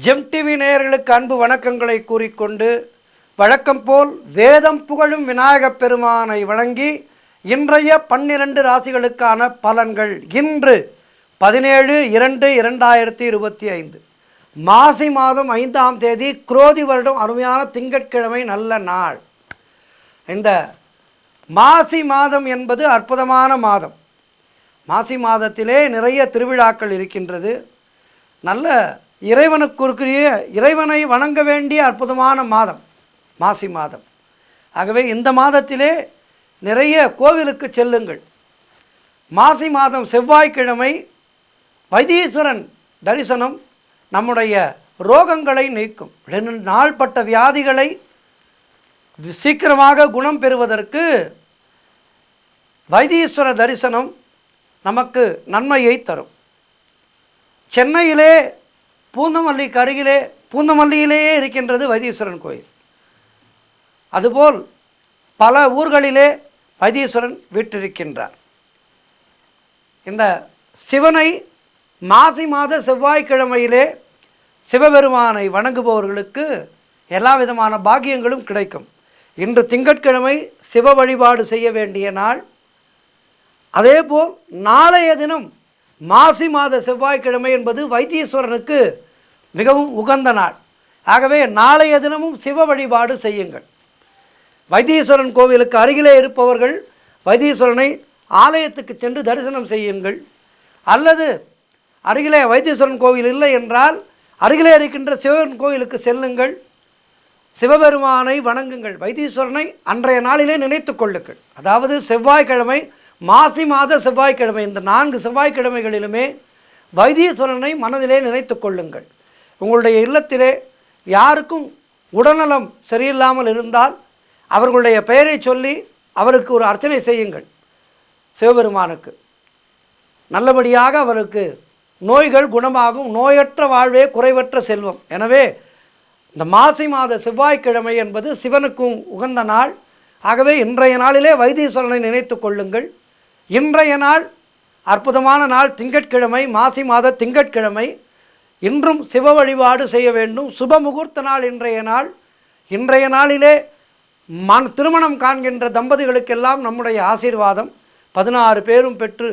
GeM TV நேயர்களுக்கு அன்பு வணக்கங்களை கூறிக்கொண்டு வழக்கம் போல் வேதம் புகழும் விநாயகப் பெருமானை வணங்கி இன்றைய 12 ராசிகளுக்கான பலன்கள். இன்று 17/2/2025 மாசி மாதம் 5ஆம் தேதி குரோதி வருடம் அருமையான திங்கட்கிழமை நல்ல நாள். இந்த மாசி மாதம் என்பது அற்புதமான மாதம். மாசி மாதத்திலே நிறைய திருவிழாக்கள் இருக்கின்றது. நல்ல இறைவனுக்குரிய இறைவனை வணங்க வேண்டிய அற்புதமான மாதம் மாசி மாதம். ஆகவே இந்த மாதத்திலே நிறைய கோவிலுக்கு செல்லுங்கள். மாசி மாதம் செவ்வாய்க்கிழமை வைத்தீஸ்வரன் தரிசனம் நம்முடைய ரோகங்களை நீக்கும். 2 நாள்பட்ட வியாதிகளை சீக்கிரமாக குணம் பெறுவதற்கு வைத்தீஸ்வர தரிசனம் நமக்கு நன்மையை தரும். சென்னையிலே பூந்தமல்லிக்கு அருகிலே பூந்தமல்லியிலேயே இருக்கின்றது வைத்தீஸ்வரன் கோயில். அதுபோல் பல ஊர்களிலே வைத்தீஸ்வரன் வீற்றிருக்கின்றார். இந்த சிவனை மாசி மாத செவ்வாய்க்கிழமையிலே சிவபெருமானை வணங்குபவர்களுக்கு எல்லா விதமான பாக்கியங்களும் கிடைக்கும். இன்று திங்கட்கிழமை சிவ வழிபாடு செய்ய வேண்டிய நாள். அதேபோல் நாளைய தினம் மாசி மாத செவ்வாய்க்கிழமை என்பது வைத்தீஸ்வரனுக்கு மிகவும் உகந்த நாள். ஆகவே நாளைய தினமும் சிவ வழிபாடு செய்யுங்கள். வைத்தீஸ்வரன் கோவிலுக்கு அருகிலே இருப்பவர்கள் வைத்தீஸ்வரனை ஆலயத்துக்கு சென்று தரிசனம் செய்யுங்கள். அல்லது அருகிலே வைத்தீஸ்வரன் கோவில் இல்லை என்றால் அருகிலே இருக்கின்ற சிவன் கோவிலுக்கு செல்லுங்கள். சிவபெருமானை வணங்குங்கள். வைத்தீஸ்வரனை அன்றைய நாளிலே நினைத்து கொள்ளுங்கள். அதாவது செவ்வாய்க்கிழமை மாசி மாத செவ்வாய்க்கிழமை இந்த 4 செவ்வாய்க்கிழமைகளிலுமே வைத்தீஸ்வரனை மனதிலே நினைத்து கொள்ளுங்கள். உங்களுடைய இல்லத்திலே யாருக்கும் உடல்நலம் சரியில்லாமல் இருந்தால் அவர்களுடைய பெயரை சொல்லி அவருக்கு ஒரு அர்ச்சனை செய்யுங்கள். சிவபெருமானுக்கு நல்லபடியாக அவருக்கு நோய்கள் குணமாகும். நோயற்ற வாழ்வே குறைவற்ற செல்வம். எனவே இந்த மாசி மாத செவ்வாய்க்கிழமை என்பது சிவனுக்கும் உகந்த நாள். ஆகவே இன்றைய நாளிலே வைத்தீஸ்வரனை நினைத்து கொள்ளுங்கள். இன்றைய நாள் அற்புதமான நாள், திங்கட்கிழமை, மாசி மாத திங்கட்கிழமை. இன்றும் சிவ வழிபாடு செய்ய வேண்டும். சுப முகூர்த்த நாள் இன்றைய நாள். இன்றைய நாளிலே திருமணம் காண்கின்ற தம்பதிகளுக்கெல்லாம் நம்முடைய ஆசீர்வாதம். 16 பேரும் பெற்று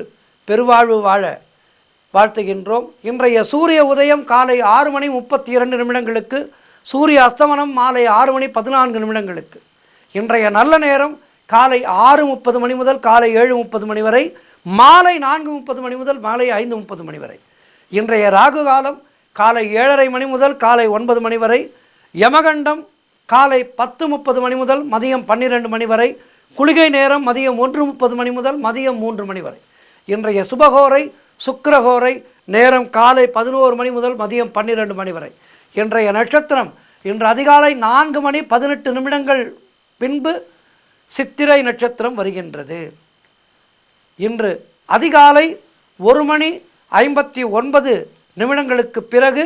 பெருவாழ்வு வாழ வாழ்த்துகின்றோம். இன்றைய சூரிய உதயம் காலை 6:32 சூரிய அஸ்தமனம் மாலை 6:14 இன்றைய நல்ல நேரம் காலை 6:30 முதல் காலை 7:30 வரை, மாலை 4:30 முதல் மாலை 5:30 வரை. இன்றைய ராகு காலம் காலை 7:30 முதல் காலை 9 வரை. யமகண்டம் காலை 10:30 முதல் மதியம் 12 வரை. குளிகை நேரம் மதியம் 1:30 முதல் மதியம் 3 வரை. இன்றைய சுபகோரை சுக்கிரகோரை நேரம் காலை 11 முதல் மதியம் 12 வரை. இன்றைய நட்சத்திரம் இன்று அதிகாலை 4:18 பின்பு சித்திரை நட்சத்திரம் வருகின்றது. இன்று அதிகாலை 1:59 பிறகு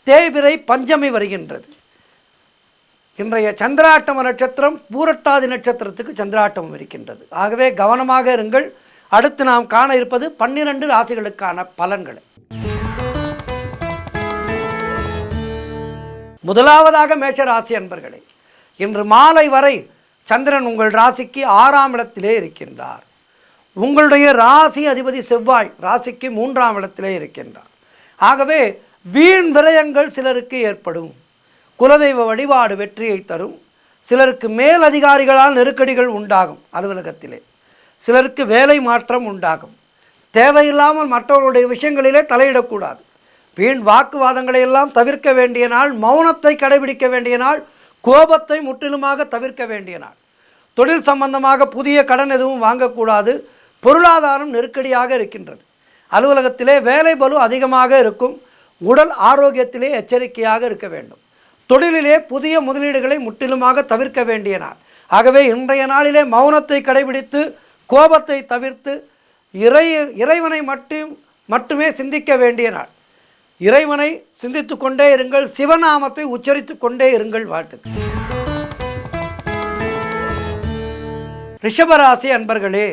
தேய்பிறை பஞ்சமி வருகின்றது. இன்றைய சந்திராட்டம நட்சத்திரம் பூரட்டாதி நட்சத்திரத்துக்கு சந்திராட்டமம் இருக்கின்றது. ஆகவே கவனமாக இருங்கள். அடுத்து நாம் காண இருப்பது 12 ராசிகளுக்கான பலன்களை. முதலாவதாக மேஷ ராசி அன்பர்களே, இன்று மாலை வரை சந்திரன் உங்கள் ராசிக்கு 6ஆம் இடத்திலே இருக்கின்றார். உங்களுடைய ராசி அதிபதி செவ்வாய் ராசிக்கு 3ஆம் இடத்திலே இருக்கின்றார். ஆகவே வீண் விரயங்கள் சிலருக்கு ஏற்படும். குலதெய்வ வழிபாடு வெற்றியை தரும். சிலருக்கு மேல் அதிகாரிகளால் நெருக்கடிகள் உண்டாகும். அலுவலகத்திலே சிலருக்கு வேலை மாற்றம் உண்டாகும். தேவையில்லாமல் மற்றவர்களுடைய விஷயங்களிலே தலையிடக்கூடாது. வீண் வாக்குவாதங்களை எல்லாம் தவிர்க்க வேண்டிய நாள். மௌனத்தை கடைபிடிக்க வேண்டிய நாள். கோபத்தை முற்றிலுமாக தவிர்க்க வேண்டிய நாள். தொழில் சம்பந்தமாக புதிய கடன் எதுவும் வாங்கக்கூடாது. பொருளாதாரம் நெருக்கடியாக இருக்கின்றது. அலுவலகத்திலே வேலை பளு அதிகமாக இருக்கும். உடல் ஆரோக்கியத்திலே எச்சரிக்கையாக இருக்க வேண்டும். தொழிலிலே புதிய முதலீடுகளை முற்றிலுமாக தவிர்க்க வேண்டிய நாள். ஆகவே இன்றைய நாளிலே மௌனத்தை கடைபிடித்து கோபத்தை தவிர்த்து இறைவனை மட்டுமே சிந்திக்க வேண்டிய நாள். இறைவனை சிந்தித்து கொண்டே இருங்கள். சிவநாமத்தை உச்சரித்து கொண்டே இருங்கள். வாழ்த்துக்கள். ரிஷபராசி அன்பர்களே,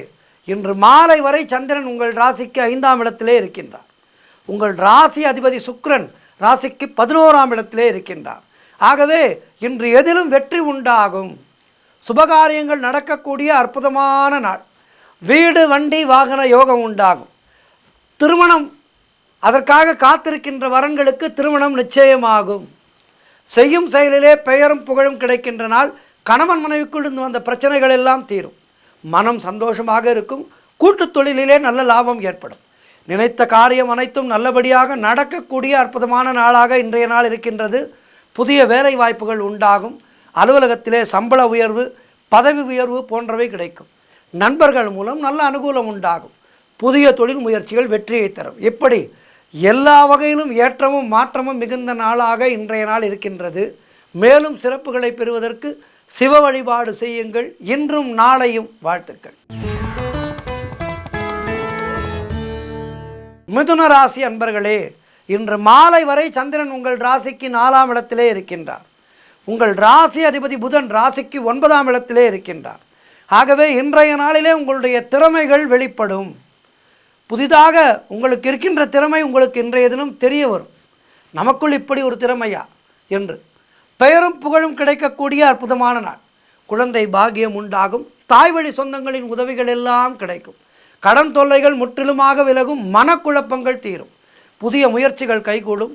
இன்று மாலை வரை சந்திரன் உங்கள் ராசிக்கு 5ஆம் இடத்திலே இருக்கின்றார். உங்கள் ராசி அதிபதி சுக்கிரன் ராசிக்கு 11ஆம் இடத்திலே இருக்கின்றார். ஆகவே இன்று எதிலும் வெற்றி உண்டாகும். சுபகாரியங்கள் நடக்கக்கூடிய அற்புதமான நாள். வீடு வண்டி வாகன யோகம் உண்டாகும். திருமணம், அதற்காக காத்திருக்கின்ற வரன்களுக்கு திருமணம் நிச்சயமாகும். செய்யும் செயலிலே பெயரும் புகழும் கிடைக்கின்ற நாள். கணவன் மனைவிக்குள் இருந்து வந்த பிரச்சனைகள் எல்லாம் தீரும். மனம் சந்தோஷமாக இருக்கும். கூட்டுத் தொழிலிலே நல்ல லாபம் ஏற்படும். நினைத்த காரியம் அனைத்தும் நல்லபடியாக நடக்கக்கூடிய அற்புதமான நாளாக இன்றைய நாள் இருக்கின்றது. புதிய வேலை வாய்ப்புகள் உண்டாகும். அலுவலகத்திலே சம்பள உயர்வு, பதவி உயர்வு போன்றவை கிடைக்கும். நண்பர்கள் மூலம் நல்ல அனுகூலம் உண்டாகும். புதிய தொழில் முயற்சிகள் வெற்றியை தரும். இப்படி எல்லா வகையிலும் ஏற்றமும் மாற்றமும் மிகுந்த நாளாக இன்றைய நாள் இருக்கின்றது. மேலும் சிறப்புகளை பெறுவதற்கு சிவ வழிபாடு செய்யுங்கள். இன்றும் நாளையும் வாழ்த்துக்கள். மிதுன ராசி அன்பர்களே, இன்று மாலை வரை சந்திரன் உங்கள் ராசிக்கு 4ஆம் இடத்திலே இருக்கின்றார். உங்கள் ராசி அதிபதி புதன் ராசிக்கு 9ஆம் இடத்திலே இருக்கின்றார். ஆகவே இன்றைய நாளிலே உங்களுடைய திறமைகள் வெளிப்படும். புதிதாக உங்களுக்கு இருக்கின்ற திறமை உங்களுக்கு இன்றைய தினம் தெரிய வரும். நமக்குள் இப்படி ஒரு திறமையா என்று பெயரும் புகழும் கிடைக்கக்கூடிய அற்புதமான நாள். குழந்தை பாக்கியம் உண்டாகும். தாய் வழி சொந்தங்களின் உதவிகள் எல்லாம் கிடைக்கும். கடன் தொல்லைகள் முற்றிலுமாக விலகும். மனக்குழப்பங்கள் தீரும். புதிய முயற்சிகள் கைகூடும்.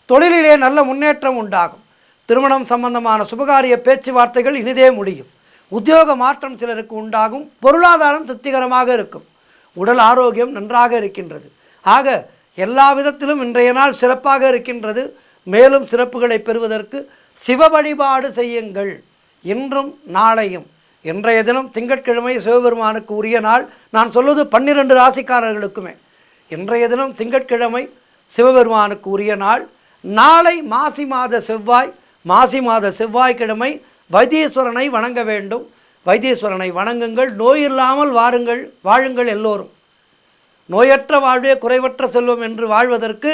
தொழிலிலே நல்ல முன்னேற்றம் உண்டாகும். திருமணம் சம்பந்தமான சுபகாரிய பேச்சுவார்த்தைகள் இனிதே முடியும். உத்தியோக மாற்றம் சிலருக்கு உண்டாகும். பொருளாதாரம் திருப்திகரமாக இருக்கும். உடல் ஆரோக்கியம் நன்றாக இருக்கின்றது. ஆக எல்லா விதத்திலும் இன்றைய நாள் சிறப்பாக இருக்கின்றது. மேலும் சிறப்புகளை பெறுவதற்கு சிவ வழிபாடு செய்யுங்கள். இன்றும் நாளையும். இன்றைய தினம் திங்கட்கிழமை சிவபெருமானுக்கு உரிய நாள். நான் சொல்வது 12 ராசிக்காரர்களுக்குமே. இன்றைய தினம் திங்கட்கிழமை சிவபெருமானுக்கு உரிய நாள். நாளை மாசி மாத செவ்வாய். மாசி மாத செவ்வாய்க்கிழமை வைத்தீஸ்வரனை வணங்க வேண்டும். வைத்தீஸ்வரனை வணங்குங்கள். நோய் இல்லாமல் வாழுங்கள் எல்லோரும். நோயற்ற வாழ்வே குறைவற்ற செல்வம் என்று வாழ்வதற்கு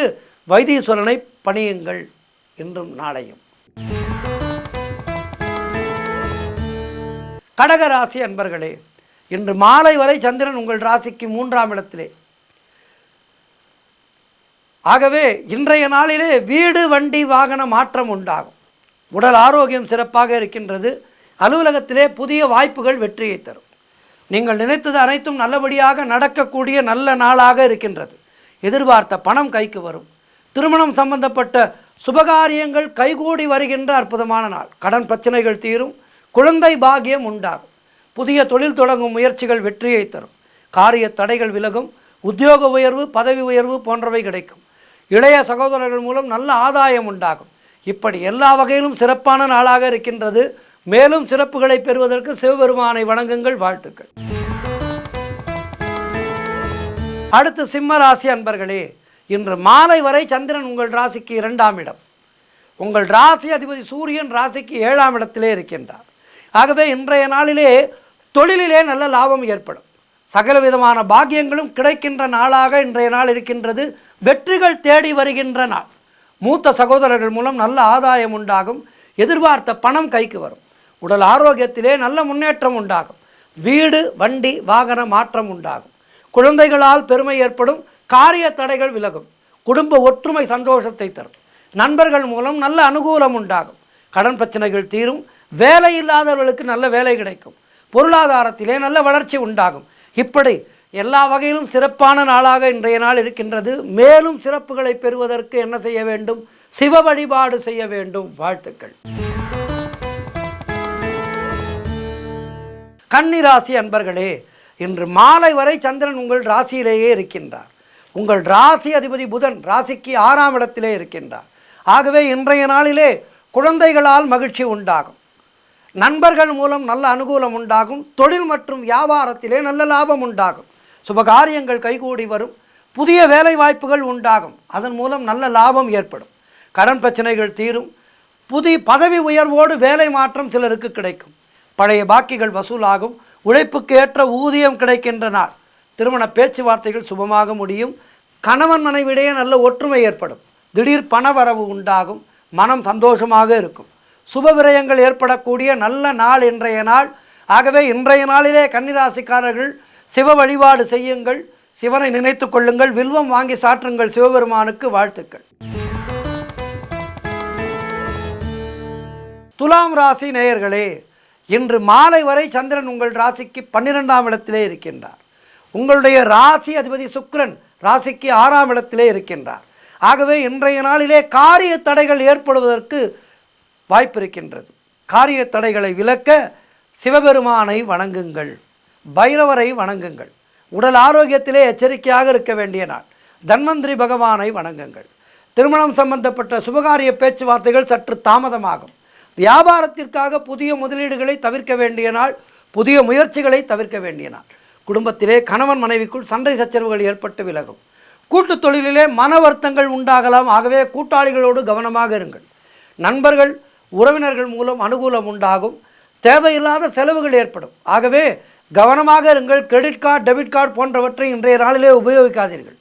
வைத்தீஸ்வரனை பணியுங்கள். இன்றும் நாளையும். கடகராசி அன்பர்களே, இன்று மாலை வரை சந்திரன் உங்கள் ராசிக்கு 3ஆம் இடத்திலே. ஆகவே இன்றைய நாளிலே வீடு வண்டி வாகன மாற்றம் உண்டாகும். உடல் ஆரோக்கியம் சிறப்பாக இருக்கின்றது. அலுவலகத்திலே புதிய வாய்ப்புகள் வெற்றியை தரும். நீங்கள் நினைத்தது அனைத்தும் நல்லபடியாக நடக்கக்கூடிய நல்ல நாளாக இருக்கின்றது. எதிர்பார்த்த பணம் கைக்கு வரும். திருமணம் சம்பந்தப்பட்ட சுபகாரியங்கள் கைகூடி வருகின்ற அற்புதமான நாள். கடன் பிரச்சனைகள் தீரும். குழந்தை பாக்கியம் உண்டாகும். புதிய தொழில் தொடங்கும் முயற்சிகள் வெற்றியை தரும். காரிய தடைகள் விலகும். உத்தியோக உயர்வு, பதவி உயர்வு போன்றவை கிடைக்கும். இளைய சகோதரர்கள் மூலம் நல்ல ஆதாயம் உண்டாகும். இப்படி எல்லா வகையிலும் சிறப்பான நாளாக இருக்கின்றது. மேலும் சிறப்புகளை பெறுவதற்கு சிவபெருமானை வணங்குங்கள். வாழ்த்துக்கள். அடுத்து சிம்ம ராசி அன்பர்களே, இன்று மாலை வரை சந்திரன் உங்கள் ராசிக்கு 2ஆம் இடம். உங்கள் ராசி அதிபதி சூரியன் ராசிக்கு 7ஆம் இடத்திலே இருக்கின்றார். ஆகவே இன்றைய நாளிலே தொழிலிலே நல்ல லாபம் ஏற்படும். சகல விதமான பாக்கியங்களும் கிடைக்கின்ற நாளாக இன்றைய நாள் இருக்கின்றது. வெற்றிகள் தேடி வருகின்ற நாள். மூத்த சகோதரர்கள் மூலம் நல்ல ஆதாயம் உண்டாகும். எதிர்பார்த்த பணம் கைக்கு வரும். உடல் ஆரோக்கியத்திலே நல்ல முன்னேற்றம் உண்டாகும். வீடு வண்டி வாகன மாற்றம் உண்டாகும். குழந்தைகளால் பெருமை ஏற்படும். காரிய தடைகள் விலகும். குடும்ப ஒற்றுமை சந்தோஷத்தை தரும். நண்பர்கள் மூலம் நல்ல அனுகூலம் உண்டாகும். கடன் பிரச்சனைகள் தீரும். வேலை இல்லாதவர்களுக்கு நல்ல வேலை கிடைக்கும். பொருளாதாரத்திலே நல்ல வளர்ச்சி உண்டாகும். இப்படி எல்லா வகையிலும் சிறப்பான நாளாக இன்றைய நாள் இருக்கின்றது. மேலும் சிறப்புகளை பெறுவதற்கு என்ன செய்ய வேண்டும்? சிவ வழிபாடு செய்ய வேண்டும். வாழ்த்துக்கள். கன்னிராசி அன்பர்களே, இன்று மாலை வரை சந்திரன் உங்கள் ராசியிலேயே இருக்கின்றார். உங்கள் ராசி அதிபதி புதன் ராசிக்கு 6ஆம் இடத்திலே இருக்கின்றார். ஆகவே இன்றைய நாளிலே குழந்தைகளால் மகிழ்ச்சி உண்டாகும். நண்பர்கள் மூலம் நல்ல அனுகூலம் உண்டாகும். தொழில் மற்றும் வியாபாரத்திலே நல்ல லாபம் உண்டாகும். சுபகாரியங்கள் கைகூடி வரும். புதிய வேலை வாய்ப்புகள் உண்டாகும். அதன் மூலம் நல்ல லாபம் ஏற்படும். கடன் பிரச்சனைகள் தீரும். புதிய பதவி உயர்வோடு வேலை மாற்றம் சிலருக்கு கிடைக்கும். பழைய பாக்கிகள் வசூலாகும். உழைப்புக்கு ஏற்ற ஊதியம் கிடைக்கின்ற நாள். திருமண பேச்சுவார்த்தைகள் சுபமாக முடியும். கணவன் மனைவிடையே நல்ல ஒற்றுமை ஏற்படும். திடீர் பணவரவு உண்டாகும். மனம் சந்தோஷமாக இருக்கும். சுப விரயங்கள் ஏற்படக்கூடிய நல்ல நாள் இன்றைய நாள். ஆகவே இன்றைய நாளிலே கன்னிராசிக்காரர்கள் சிவ வழிபாடு செய்யுங்கள். சிவனை நினைத்து கொள்ளுங்கள். வில்வம் வாங்கி சாற்றுங்கள். சிவபெருமானுக்கு வாழ்த்துக்கள். துலாம் ராசி நேயர்களே, இன்று மாலை வரை சந்திரன் உங்கள் ராசிக்கு 12ஆம் இடத்திலே இருக்கின்றார். உங்களுடைய ராசி அதிபதி சுக்கிரன் ராசிக்கு 6ஆம் இடத்திலே இருக்கின்றார். ஆகவே இன்றைய நாளிலே காரிய தடைகள் ஏற்படுவதற்கு வாய்ப்பு இருக்கின்றது. காரிய தடைகளை விலக்க சிவபெருமானை வணங்குங்கள், பைரவரை வணங்குங்கள். உடல் ஆரோக்கியத்திலே எச்சரிக்கையாக இருக்க வேண்டிய நாள். தன்வந்திரி பகவானை வணங்குங்கள். திருமணம் சம்பந்தப்பட்ட சுபகாரிய பேச்சுவார்த்தைகள் சற்று தாமதமாகும். வியாபாரத்திற்காக புதிய முதலீடுகளை தவிர்க்க வேண்டிய நாள், புதிய முயற்சிகளை தவிர்க்க வேண்டிய நாள். குடும்பத்திலே கணவன் மனைவிக்குள் சண்டை சச்சரவுகள் ஏற்பட்டு விலகும். கூட்டுத் தொழிலிலே மன வருத்தங்கள் உண்டாகலாம். ஆகவே கூட்டாளிகளோடு கவனமாக இருங்கள். நண்பர்கள் உறவினர்கள் மூலம் அனுகூலம் உண்டாகும். தேவையில்லாத செலவுகள் ஏற்படும். ஆகவே கவனமாக இருங்கள். கிரெடிட் கார்டு, டெபிட் கார்டு போன்றவற்றை இன்றைய நாளிலே உபயோகிக்காதீர்கள்.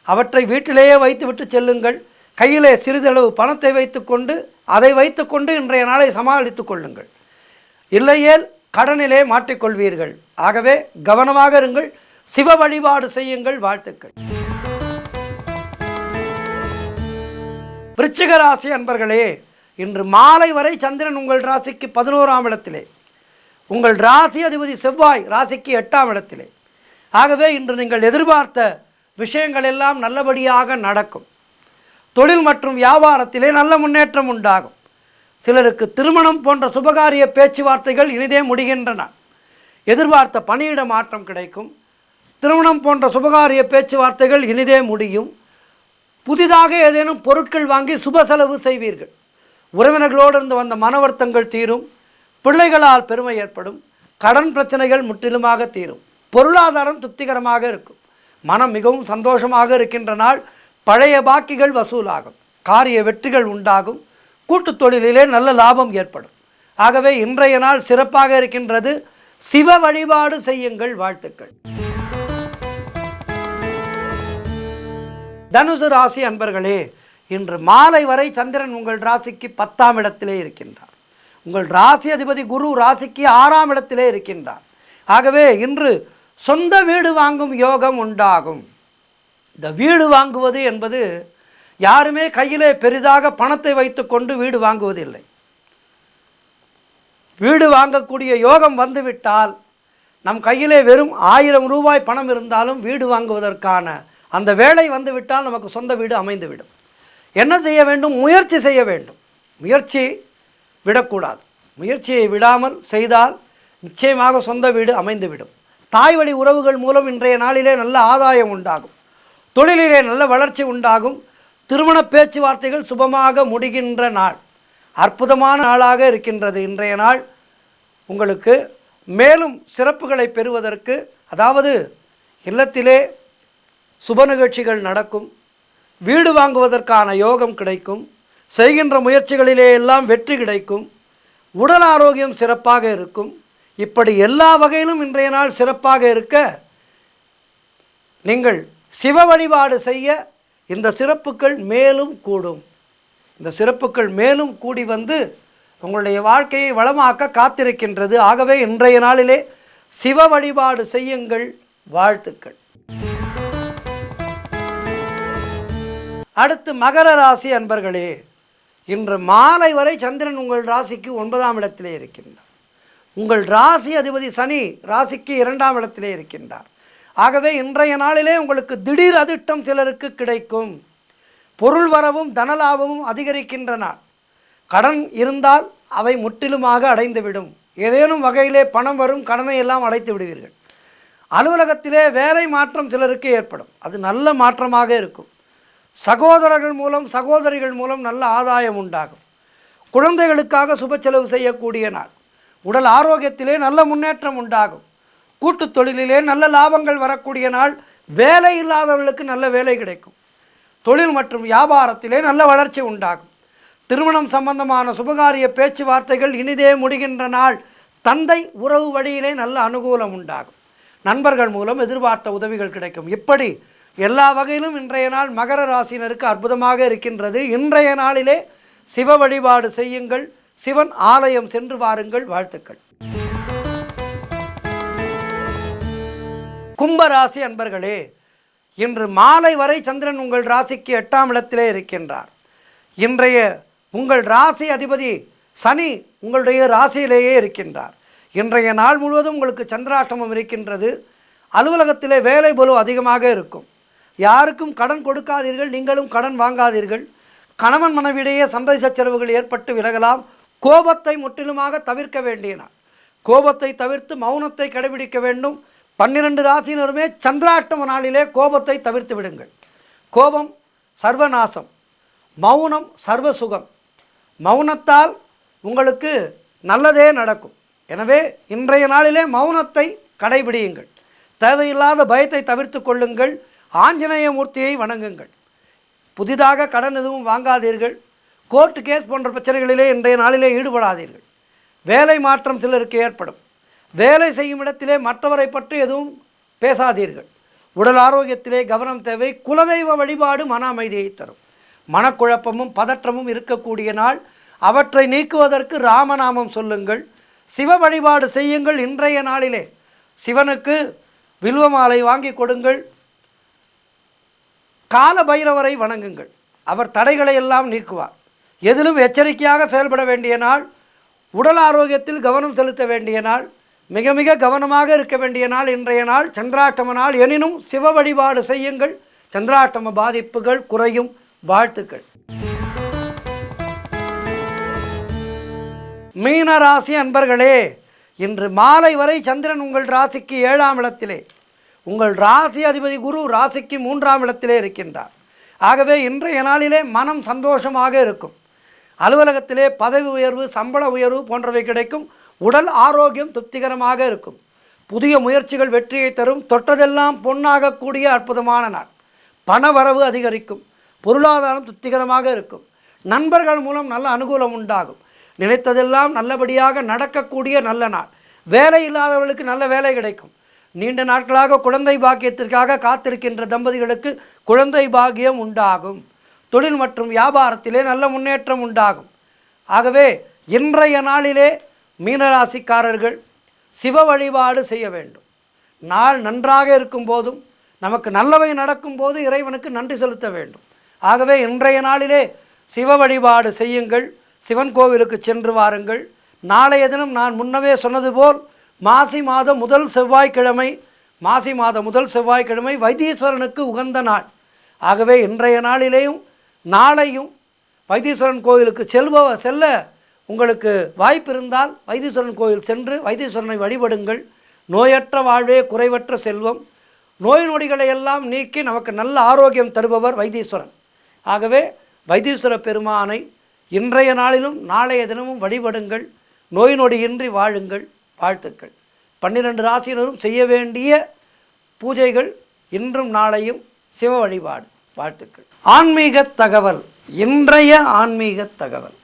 அவற்றை வீட்டிலேயே வைத்துவிட்டு செல்லுங்கள். கையிலே சிறிதளவு பணத்தை வைத்துக்கொண்டு அதை வைத்துக்கொண்டு இன்றைய நாளை சமாளித்து கொள்ளுங்கள். இல்லையேல் கடனிலே மாட்டிக்கொள்வீர்கள். ஆகவே கவனமாக இருங்கள். சிவ வழிபாடு செய்யுங்கள். வாழ்த்துக்கள். விருச்சிக ராசி அன்பர்களே, இன்று மாலை வரை சந்திரன் உங்கள் ராசிக்கு 11ஆம் இடத்திலே, உங்கள் ராசி அதிபதி செவ்வாய் ராசிக்கு 8ஆம் இடத்திலே. ஆகவே இன்று நீங்கள் எதிர்பார்த்த விஷயங்கள் எல்லாம் நல்லபடியாக நடக்கும். தொழில் மற்றும் வியாபாரத்திலே நல்ல முன்னேற்றம் உண்டாகும். சிலருக்கு திருமணம் போன்ற சுபகாரிய பேச்சுவார்த்தைகள் இனிதே முடிகின்றன. எதிர்பார்த்த பணியிட மாற்றம் கிடைக்கும். திருமணம் போன்ற சுபகாரிய பேச்சுவார்த்தைகள் இனிதே முடியும். புதிதாக ஏதேனும் பொருட்கள் வாங்கி சுப செலவு செய்வீர்கள். உறவினர்களோடு இருந்து வந்த மன வருத்தங்கள் தீரும். பிள்ளைகளால் பெருமை ஏற்படும். கடன் பிரச்சனைகள் முற்றிலுமாக தீரும். பொருளாதாரம் திருப்திகரமாக இருக்கும். மனம் மிகவும் சந்தோஷமாக இருக்கின்ற நாள். பழைய பாக்கிகள் வசூலாகும். காரிய வெற்றிகள் உண்டாகும். கூட்டுத் தொழிலிலே நல்ல லாபம் ஏற்படும். ஆகவே இன்றைய நாள் சிறப்பாக இருக்கின்றது. சிவ வழிபாடு செய்யுங்கள். வாழ்த்துக்கள். தனுசு ராசி அன்பர்களே, இன்று மாலை வரை சந்திரன் உங்கள் ராசிக்கு 10ஆம் இடத்திலே இருக்கின்றார். உங்கள் ராசி அதிபதி குரு ராசிக்கு 6ஆம் இடத்திலே இருக்கின்றார். ஆகவே இன்று சொந்த வீடு வாங்கும் யோகம் உண்டாகும். இந்த வீடு வாங்குவது என்பது யாருமே கையிலே பெரிதாக பணத்தை வைத்துக்கொண்டு வீடு வாங்குவதில்லை. வீடு வாங்கக்கூடிய யோகம் வந்துவிட்டால் நம் கையிலே வெறும் 1000 ரூபாய் பணம் இருந்தாலும் வீடு வாங்குவதற்கான அந்த வேலை வந்துவிட்டால் நமக்கு சொந்த வீடு அமைந்துவிடும். என்ன செய்ய வேண்டும்? முயற்சி செய்ய வேண்டும். முயற்சி விடக்கூடாது. முயற்சியை விடாமல் செய்தால் நிச்சயமாக சொந்த வீடு அமைந்துவிடும். தாய் வழி உறவுகள் மூலம் இன்றைய நாளிலே நல்ல ஆதாயம் உண்டாகும். தொழிலிலே நல்ல வளர்ச்சி உண்டாகும். திருமண பேச்சுவார்த்தைகள் சுபமாக முடிகின்ற நாள். அற்புதமான நாளாக இருக்கின்றது இன்றைய நாள். உங்களுக்கு மேலும் சிறப்புகளை பெறுவதற்கு, அதாவது இல்லத்திலே சுப நிகழ்ச்சிகள் நடக்கும். வீடு வாங்குவதற்கான யோகம் கிடைக்கும். செய்கின்ற முயற்சிகளிலே எல்லாம் வெற்றி கிடைக்கும். உடல் ஆரோக்கியம் சிறப்பாக இருக்கும். இப்படி எல்லா வகையிலும் இன்றைய நாள் சிறப்பாக இருக்க நீங்கள் சிவ வழிபாடு செய்ய இந்த சிறப்புகள் மேலும் கூடும். இந்த சிறப்புகள் மேலும் கூடி வந்து உங்களுடைய வாழ்க்கையை வளமாக்க காத்திருக்கின்றது. ஆகவே இன்றைய நாளிலே சிவ வழிபாடு செய்யுங்கள். வாழ்த்துக்கள். அடுத்து மகர ராசி அன்பர்களே, இன்று மாலை வரை சந்திரன் உங்கள் ராசிக்கு 9ஆம் இடத்திலே இருக்கின்றார். உங்கள் ராசி அதிபதி சனி ராசிக்கு 2ஆம் இடத்திலே இருக்கின்றார். ஆகவே இன்றைய நாளிலே உங்களுக்கு திடீர் அதிர்ஷ்டம் சிலருக்கு கிடைக்கும். பொருள் வரவும் தனலாபமும் அதிகரிக்கின்ற நாள். கடன் இருந்தால் அவை முற்றிலுமாக அடைந்துவிடும். ஏதேனும் வகையிலே பணம் வரும். கடனை எல்லாம் அடைத்து விடுவீர்கள். அலுவலகத்திலே வேலை மாற்றம் சிலருக்கு ஏற்படும். அது நல்ல மாற்றமாக இருக்கும். சகோதரர்கள் மூலம் சகோதரிகள் மூலம் நல்ல ஆதாயம் உண்டாகும். குழந்தைகளுக்காக சுப செலவு செய்யக்கூடிய நாள். உடல் ஆரோக்கியத்திலே நல்ல முன்னேற்றம் உண்டாகும். கூட்டுத் தொழிலிலே நல்ல லாபங்கள் வரக்கூடிய நாள். வேலை இல்லாதவர்களுக்கு நல்ல வேலை கிடைக்கும். தொழில் மற்றும் வியாபாரத்திலே நல்ல வளர்ச்சி உண்டாகும். திருமணம் சம்பந்தமான சுபகாரிய பேச்சுவார்த்தைகள் இனிதே முடிகின்ற நாள். தந்தை உறவு வழியிலே நல்ல அனுகூலம் உண்டாகும். நண்பர்கள் மூலம் எதிர்பார்த்த உதவிகள் கிடைக்கும். இப்படி எல்லா வகையிலும் இன்றைய நாள் மகர ராசினருக்கு அற்புதமாக இருக்கின்றது. இன்றைய நாளிலே சிவ வழிபாடு செய்யுங்கள். சிவன் ஆலயம் சென்று வாருங்கள். வாழ்த்துக்கள். கும்பராசி அன்பர்களே, இன்று மாலை வரை சந்திரன் உங்கள் ராசிக்கு 8ஆம் இடத்திலே இருக்கின்றார். இன்றைய உங்கள் ராசி அதிபதி சனி உங்களுடைய ராசியிலேயே இருக்கின்றார். இன்றைய நாள் முழுவதும் உங்களுக்கு சந்திராஷ்டமம் இருக்கின்றது. அலுவலகத்திலே வேலை பளு அதிகமாக இருக்கும். யாருக்கும் கடன் கொடுக்காதீர்கள், நீங்களும் கடன் வாங்காதீர்கள். கணவன் மனைவியிடையே சண்டை சச்சரவுகள் ஏற்பட்டு விலகலாம். கோபத்தை முற்றிலுமாக தவிர்க்க வேண்டிய நாள். கோபத்தை தவிர்த்து மௌனத்தை கடைபிடிக்க வேண்டும். 12 ராசியினருமே சந்திராஷ்டம நாளிலே கோபத்தை தவிர்த்து விடுங்கள். கோபம் சர்வநாசம், மௌனம் சர்வ சுகம். மௌனத்தால் உங்களுக்கு நல்லதே நடக்கும். எனவே இன்றைய நாளிலே மௌனத்தை கடைபிடியுங்கள். தேவையில்லாத பயத்தை தவிர்த்து கொள்ளுங்கள். ஆஞ்சநேய மூர்த்தியை வணங்குங்கள். புதிதாக கடன் எதுவும் வாங்காதீர்கள். கோர்ட்டு கேஸ் போன்ற பிரச்சனைகளிலே இன்றைய நாளிலே ஈடுபடாதீர்கள். வேலை மாற்றம் சிலருக்கு ஏற்படும். வேலை செய்யும் இடத்திலே மற்றவரை பற்றி எதுவும் பேசாதீர்கள். உடல் ஆரோக்கியத்திலே கவனம் தேவை. குலதெய்வ வழிபாடு மன அமைதியை தரும். மனக்குழப்பமும் பதற்றமும் இருக்கக்கூடிய நாள். அவற்றை நீக்குவதற்கு ராமநாமம் சொல்லுங்கள். சிவ வழிபாடு செய்யுங்கள். இன்றைய நாளிலே சிவனுக்கு வில்வமாலை வாங்கி கொடுங்கள். கால பைரவரை வணங்குங்கள். அவர் தடைகளை எல்லாம் நீக்குவார். எதிலும் எச்சரிக்கையாக செயல்பட வேண்டிய நாள். உடல் ஆரோக்கியத்தில் கவனம் செலுத்த வேண்டிய நாள். மிக மிக கவனமாக இருக்க வேண்டிய நாள் இன்றைய நாள். சந்திராஷ்டம நாள். எனினும் சிவ வழிபாடு செய்யுங்கள். சந்திராஷ்டம பாதிப்புகள் குறையும். வாழ்த்துக்கள். மீன ராசி அன்பர்களே, இன்று மாலை வரை சந்திரன் உங்கள் ராசிக்கு 7ஆம் இடத்திலே, உங்கள் ராசி அதிபதி குரு ராசிக்கு 3ஆம் இடத்திலே இருக்கின்றார். ஆகவே இன்றைய நாளிலே மனம் சந்தோஷமாக இருக்கும். அலுவலகத்திலே பதவி உயர்வு, சம்பள உயர்வு போன்றவை கிடைக்கும். உடல் ஆரோக்கியம் திருப்திகரமாக இருக்கும். புதிய முயற்சிகள் வெற்றியை தரும். தொட்டதெல்லாம் பொன்னாகக்கூடிய அற்புதமான நாள். பண வரவு அதிகரிக்கும். பொருளாதாரம் திருப்திகரமாக இருக்கும். நண்பர்கள் மூலம் நல்ல அனுகூலம் உண்டாகும். நினைத்ததெல்லாம் நல்லபடியாக நடக்கக்கூடிய நல்ல நாள். வேலை இல்லாதவர்களுக்கு நல்ல வேலை கிடைக்கும். நீண்ட நாட்களாக குழந்தை பாக்கியத்திற்காக காத்திருக்கின்ற தம்பதிகளுக்கு குழந்தை பாக்கியம் உண்டாகும். தொழில் மற்றும் வியாபாரத்திலே நல்ல முன்னேற்றம் உண்டாகும். ஆகவே இன்றைய நாளிலே மீனராசிக்காரர்கள் சிவ வழிபாடு செய்ய வேண்டும். நாள் நன்றாக இருக்கும் போதும் நமக்கு நல்லவை நடக்கும் போது இறைவனுக்கு நன்றி செலுத்த வேண்டும். ஆகவே இன்றைய நாளிலே சிவ வழிபாடு செய்யுங்கள். சிவன் கோவிலுக்கு சென்று வாருங்கள். நாளைய தினம் நான் முன்னவே சொன்னது போல் மாசி மாதம் முதல் செவ்வாய்க்கிழமை வைத்தீஸ்வரனுக்கு உகந்த நாள். ஆகவே இன்றைய நாளிலேயும் நாளையும் வைத்தீஸ்வரன் கோயிலுக்கு செல்ல உங்களுக்கு வாய்ப்பு இருந்தால் வைத்தீஸ்வரன் கோயில் சென்று வைத்தீஸ்வரனை வழிபடுங்கள். நோயற்ற வாழ்வே குறைவற்ற செல்வம். நோய் நொடிகளை எல்லாம் நீக்கி நமக்கு நல்ல ஆரோக்கியம் தருபவர் வைத்தீஸ்வரன். ஆகவே வைத்தீஸ்வர பெருமானை இன்றைய நாளிலும் நாளைய தினமும் வழிபடுங்கள். நோய் நொடியின்றி வாழுங்கள். வாழ்த்துக்கள். 12 ராசியினரும் செய்ய வேண்டிய பூஜைகள் இன்றும் நாளையும் சிவ வழிபாடு. வாழ்த்துக்கள். ஆன்மீக தகவல். இன்றைய ஆன்மீக தகவல்,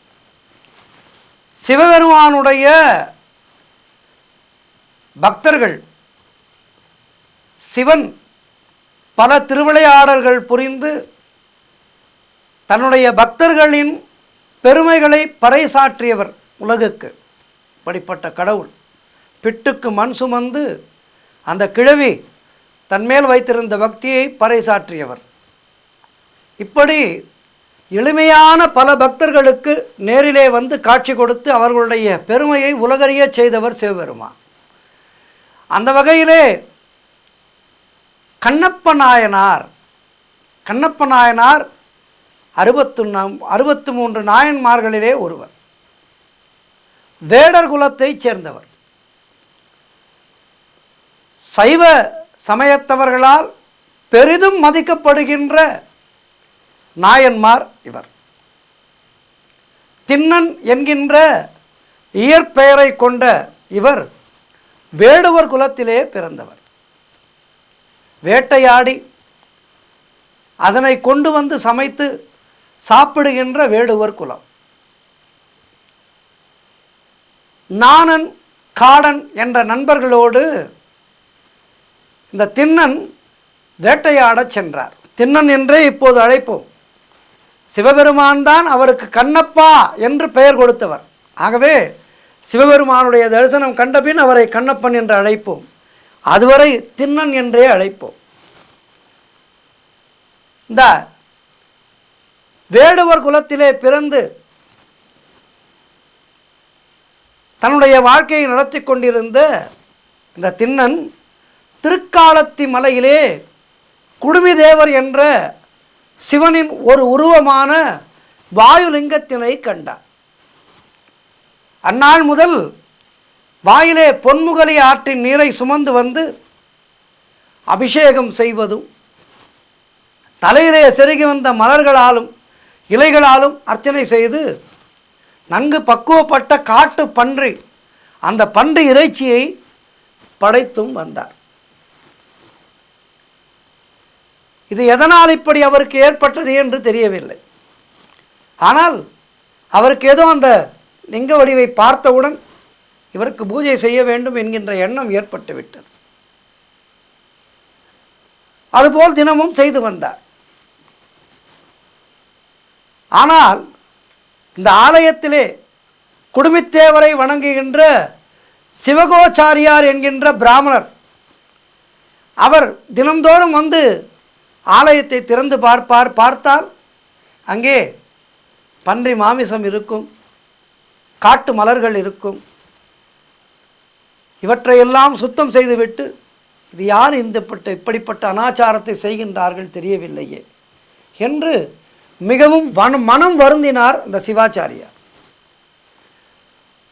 சிவபெருமானுடைய பக்தர்கள் சிவன் பல திருவிளையாடல்கள் புரிந்து தன்னுடைய பக்தர்களின் பெருமைகளை பறைசாற்றியவர் உலகுக்கு. இப்படிப்பட்ட கடவுள் பிட்டுக்கு மண் சுமந்து அந்த கிழவி தன்மேல் வைத்திருந்த பக்தியை பறைசாற்றியவர். இப்படி எளிமையான பல பக்தர்களுக்கு நேரிலே வந்து காட்சி கொடுத்து அவர்களுடைய பெருமையை உலகறிய செய்தவர் சிவபெருமான். அந்த வகையிலே கண்ணப்ப நாயனார் 63 நாயன்மார்களிலே ஒருவர். வேடர் குலத்தைச் சேர்ந்தவர். சைவ சமயத்தவர்களால் பெரிதும் மதிக்கப்படுகின்ற நாயன்மார் இவர். திண்ணன் என்கின்ற இயற்பெயரை கொண்ட இவர் வேடுவர் குலத்திலே பிறந்தவர். வேட்டையாடி அதனை கொண்டு வந்து சமைத்து சாப்பிடுகின்ற வேடுவர் குலம். நாணன் காடன் என்ற நண்பர்களோடு இந்த திண்ணன் வேட்டையாடச் சென்றார். திண்ணன் என்றே இப்போது அழைப்போம். சிவபெருமான் தான் அவருக்கு கண்ணப்பா என்று பெயர் கொடுத்தவர். ஆகவே சிவபெருமானுடைய தரிசனம் கண்டபின் அவரை கண்ணப்பன் என்று அழைப்போம். அதுவரை திண்ணன் என்றே அழைப்போம். இந்த வேடுவர் குலத்திலே பிறந்து தன்னுடைய வாழ்க்கையை நடத்தி கொண்டிருந்த இந்த திண்ணன் திருக்காலத்தி மலையிலே குடுமி தேவர் என்ற சிவனின் ஒரு உருவமான வாயுலிங்கத்தினை கண்டார். அந்நாள் முதல் வாயிலே பொன்முகலி ஆற்றின் நீரை சுமந்து வந்து அபிஷேகம் செய்வதும், தலையிலே செருகி வந்த மலர்களாலும் இலைகளாலும் அர்ச்சனை செய்து நன்கு பக்குவப்பட்ட காட்டு பன்றி, அந்த பன்றி இறைச்சியை படைத்தும் வந்தார். இது எதனால் இப்படி அவருக்கு ஏற்பட்டது என்று தெரியவில்லை. ஆனால் அவருக்கு ஏதோ அந்த லிங்க வடிவை பார்த்தவுடன் இவருக்கு பூஜை செய்ய வேண்டும் என்கின்ற எண்ணம் ஏற்பட்டு விட்டது. அதுபோல் தினமும் செய்து வந்தார். ஆனால் இந்த ஆலயத்திலே குடுமித்தேவரை வணங்குகின்ற சிவகோச்சாரியார் என்கின்ற பிராமணர், அவர் தினந்தோறும் வந்து ஆலயத்தை திறந்து பார்த்தால் அங்கே பன்றி மாமிசம் இருக்கும், காட்டு மலர்கள் இருக்கும். இவற்றையெல்லாம் சுத்தம் செய்துவிட்டு, இது யார் இப்படிப்பட்ட அனாச்சாரத்தை செய்கின்றார்கள் தெரியவில்லையே என்று மிகவும் மனம் வருந்தினார் அந்த சிவாச்சாரியார்.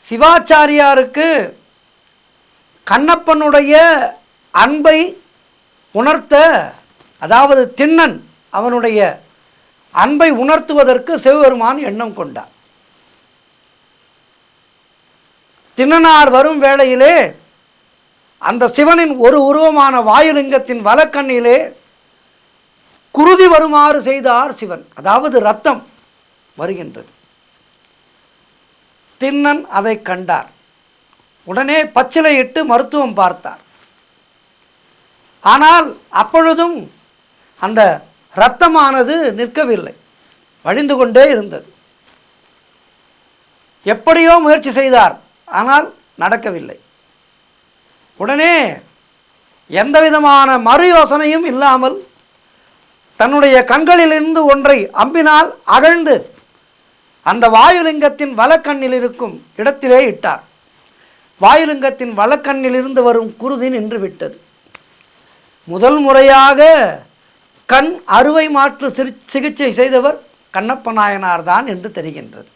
சிவாச்சாரியாருக்கு கண்ணப்பனுடைய அன்பை உணர்த்த, அதாவது திண்ணன் அவனுடைய அன்பை உணர்த்துவதற்கு சிவபெருமான் எண்ணம் கொண்டார். திண்ணனார் வரும் வேளையிலே அந்த சிவனின் ஒரு உருவமான வாயுலிங்கத்தின் வலக்கண்ணிலே குருதி வருமாறு செய்தார் சிவன். அதாவது இரத்தம் வருகின்றது. திண்ணன் அதை கண்டார். உடனே பச்சிலையிட்டு மருத்துவம் பார்த்தார். ஆனால் அப்பொழுதும் அந்த இரத்தமானது நிற்கவில்லை, வழிந்து கொண்டே இருந்தது. எப்படியோ முயற்சி செய்தார், ஆனால் நடக்கவில்லை. உடனே எந்த விதமான மறு யோசனையும் இல்லாமல் தன்னுடைய கண்களிலிருந்து ஒன்றை அம்பினால் அகழ்ந்து அந்த வாயுலிங்கத்தின் வலக்கண்ணில் இருக்கும் இடத்திலே இட்டார். வாயுலிங்கத்தின் வலக்கண்ணிலிருந்து வரும் குருதி நின்று விட்டது. முதல் முறையாக கண் அறுவை மாற்று சிகிச்சை செய்தவர் கண்ணப்ப நாயனார் தான் என்று தெரிகின்றது.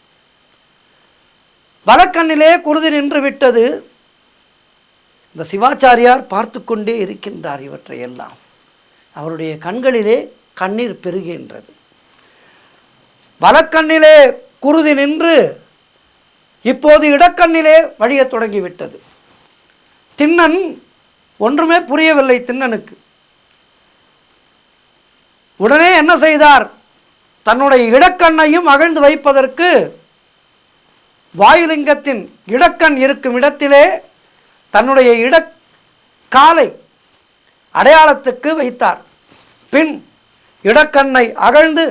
வலக்கண்ணிலே குருதி நின்று விட்டது. இந்த சிவாச்சாரியார் பார்த்து கொண்டே இருக்கின்றார் இவற்றையெல்லாம். அவருடைய கண்களிலே கண்ணீர் பெருகின்றது. வலக்கண்ணிலே குருதி நின்று இப்போது இடக்கண்ணிலே வழியத் தொடங்கிவிட்டது. திண்ணன் ஒன்றுமே புரியவில்லை திண்ணனுக்கு. உடனே என்ன செய்தார்? தன்னுடைய இடக்கண்ணையும் அகழ்ந்து வைப்பதற்கு வாயுலிங்கத்தின் இடக்கண் இருக்கும் இடத்திலே தன்னுடைய இடக்காலை அடையாளத்துக்கு வைத்தார். பின் இடக்கண்ணை அகழ்ந்து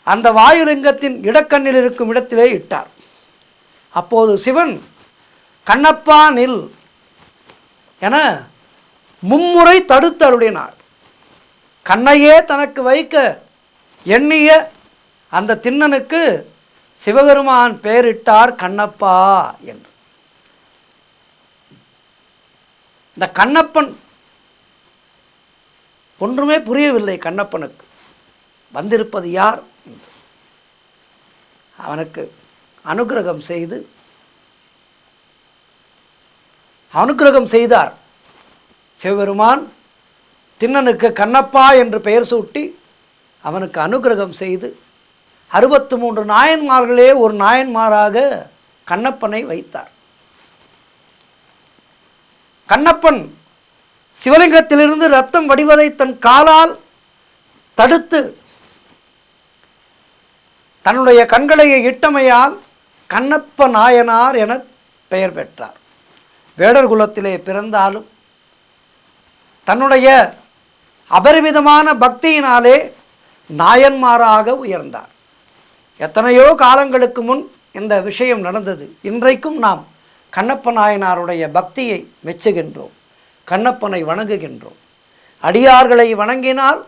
அந்த வாயுலிங்கத்தின் இடக்கண்ணில் இருக்கும் இடத்திலே இட்டார். அப்போது சிவன் கண்ணப்பா நில் என மும்முறை தடுத்து அருளினார். கண்ணையே தனக்கு வைக்க எண்ணிய அந்த திண்ணனுக்கு சிவபெருமான் பெயரிட்டார் கண்ணப்பா என்று. இந்த கண்ணப்பன் ஒன்றுமே புரியவில்லை. கண்ணப்பனுக்கு வந்திருப்பது யார்? அவனுக்கு அனுக்கிரகம் செய்தார் சிவபெருமான். திண்ணனுக்கு கண்ணப்பா என்று பெயர் சூட்டி அவனுக்கு அனுக்கிரகம் செய்து 63 நாயன்மார்களே ஒரு நாயன்மாராக கண்ணப்பனை வைத்தார். கண்ணப்பன் சிவலிங்கத்திலிருந்து இரத்தம் வடிவதை தன் காலால் தடுத்து தன்னுடைய கண்களை இட்டமையால் கண்ணப்ப நாயனார் என பெயர் பெற்றார். வேடர் குலத்திலே பிறந்தாலும் தன்னுடைய அபரிமிதமான பக்தியினாலே நாயன்மாராக உயர்ந்தார். எத்தனையோ காலங்களுக்கு முன் இந்த விஷயம் நடந்தது. இன்றைக்கும் நாம் கண்ணப்ப நாயனாருடைய பக்தியை மெச்சுகின்றோம், கண்ணப்பனை வணங்குகின்றோம். அடியார்களை வணங்கினால்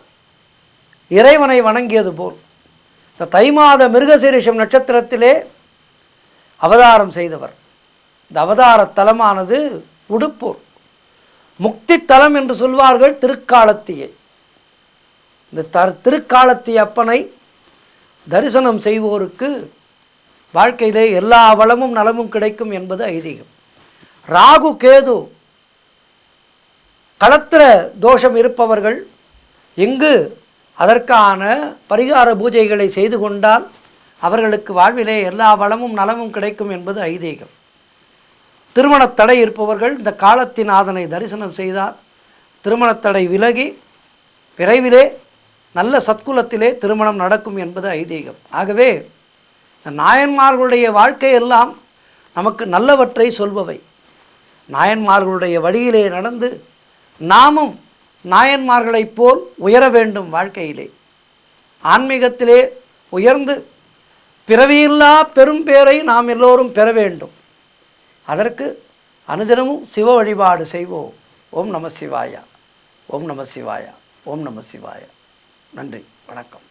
இறைவனை வணங்கியது போல் இந்த தை மாத மிருகசீரிஷம் நட்சத்திரத்திலே அவதாரம் செய்தவர் இந்த அவதார தலமானது உடுப்பூர். முக்தி தலம் என்று சொல்வார்கள் திருக்காலத்தியை. இந்த திருக்காலத்தி அப்பனை தரிசனம் செய்வோருக்கு வாழ்க்கையிலே எல்லா வளமும் நலமும் கிடைக்கும் என்பது ஐதீகம். ராகு கேது களத்திர தோஷம் இருப்பவர்கள் இங்கு அதற்கான பரிகார பூஜைகளை செய்து கொண்டால் அவர்களுக்கு வாழ்விலே எல்லா வளமும் நலமும் கிடைக்கும் என்பது ஐதீகம். திருமணத்தடை இருப்பவர்கள் இந்த காலத்திநாதனை தரிசனம் செய்தால் திருமணத்தடை விலகி விரைவிலே நல்ல சத்குலத்திலே திருமணம் நடக்கும் என்பது ஐதீகம். ஆகவே இந்த நாயன்மார்களுடைய வாழ்க்கையெல்லாம் நமக்கு நல்லவற்றை சொல்பவை. நாயன்மார்களுடைய வழியிலே நடந்து நாமும் நாயன்மார்களைப் போல் உயர வேண்டும். வாழ்க்கையிலே ஆன்மீகத்திலே உயர்ந்து பிறவியில்லா பெரும் பேரை நாம் எல்லோரும் பெற வேண்டும். அதற்கு அனுதினமும் சிவ வழிபாடு செய்வோம். ஓம் நம சிவாயா, ஓம் நம சிவாயா, ஓம் நம சிவாயா. நன்றி, வணக்கம்.